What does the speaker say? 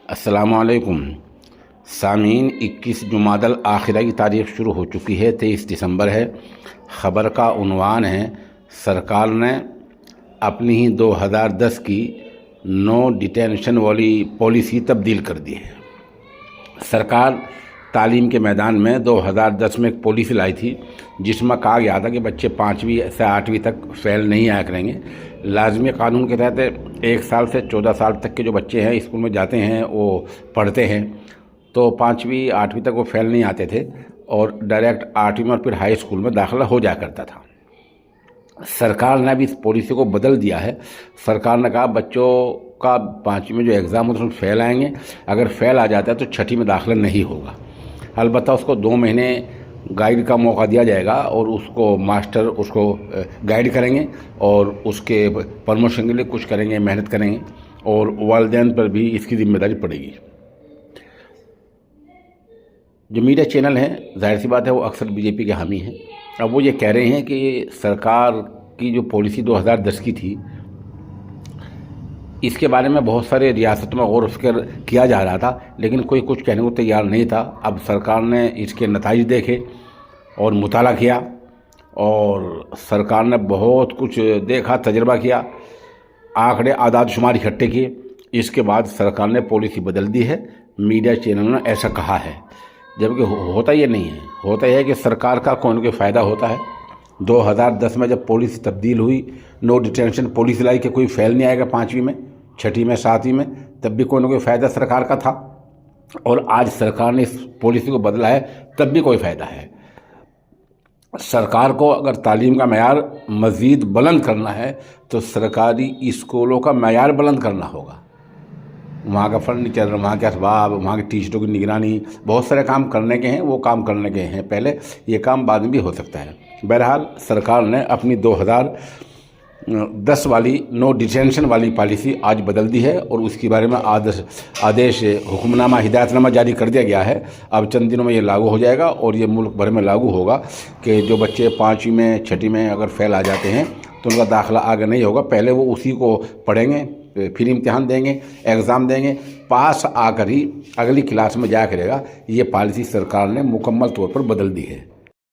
अस्सलाम वालेकुम सामीन। 21 जुमादल आखिरा की तारीख शुरू हो चुकी है। 23 दिसंबर है। ख़बर का उन्वान है, सरकार ने अपनी ही 2010 की नो डिटेंशन वाली पॉलिसी तब्दील कर दी है। सरकार तालीम के मैदान में 2010 में एक पॉलिसी लाई थी जिसमें कहा गया था कि बच्चे 5वीं से 8वीं तक फ़ेल नहीं आया करेंगे। लाजमी कानून के तहत 1 साल से 14 साल तक के जो बच्चे हैं स्कूल में जाते हैं, वो पढ़ते हैं, तो 5वीं 8वीं तक वो फ़ेल नहीं आते थे और डायरेक्ट 8वीं में और फिर हाई स्कूल में दाखिला हो जाया करता था। सरकार ने भी इस पॉलिसी को बदल दिया है। सरकार ने कहा बच्चों का 5वीं में जो एग्ज़ाम होता है उसमें फ़ेल आएंगे, अगर फ़ेल आ जाता है तो 6ठी में दाखिला नहीं होगा। अलबत्ता उसको 2 महीने गाइड का मौका दिया जाएगा और उसको मास्टर उसको गाइड करेंगे और उसके प्रमोशन के लिए कुछ करेंगे, मेहनत करेंगे और वालिदैन पर भी इसकी जिम्मेदारी पड़ेगी। जो मीडिया चैनल हैं, जाहिर सी बात है वो अक्सर बीजेपी के हामी हैं। अब वो ये कह रहे हैं कि सरकार की जो पॉलिसी 2010 की थी, इसके बारे में बहुत सारे रियासतों में गौर फ़िक्र किया जा रहा था, लेकिन कोई कुछ कहने को तैयार नहीं था। अब सरकार ने इसके नताइज देखे और मुताला किया और सरकार ने बहुत कुछ देखा, तजर्बा किया, आंकड़े आदाद शुमार इकट्ठे किए। इसके बाद सरकार ने पॉलिसी बदल दी है। मीडिया चैनल ने ऐसा कहा है, जबकि होता ये नहीं है। होता यह है कि सरकार का कोई न कोई फ़ायदा होता है। 2010 में जब पॉलिसी तब्दील हुई, नो डिटेंशन पॉलिसी लाई कि कोई फ़ेल नहीं आएगा 5वीं में, 6ठी में, 7वीं में, तब भी कोई ना कोई फ़ायदा सरकार का था। और आज सरकार ने इस पॉलिसी को बदला है, तब भी कोई फ़ायदा है। सरकार को अगर तालीम का मयार मज़ीद बुलंद करना है तो सरकारी स्कूलों का मयार बुलंद करना होगा। वहाँ का फर्नीचर, वहाँ के असबाब, वहाँ के टीचरों की निगरानी, बहुत सारे काम करने के हैं। वो काम करने के हैं पहले, ये काम बाद में भी हो सकता है। बहरहाल सरकार ने अपनी 2010 वाली नो डिटेंशन वाली पॉलिसी आज बदल दी है और उसके बारे में आदेश हुक्मनामा, हिदायतनामा जारी कर दिया गया है। अब चंद दिनों में ये लागू हो जाएगा और ये मुल्क भर में लागू होगा कि जो बच्चे 5वीं में, 6ठी में अगर फ़ेल आ जाते हैं तो उनका दाखिला आगे नहीं होगा। पहले वो उसी को पढ़ेंगे, फिर इम्तिहान देंगे, एग्ज़ाम देंगे, पास आकर ही अगली क्लास में जाया करेगा। ये पॉलिसी सरकार ने मुकम्मल तौर पर बदल दी है।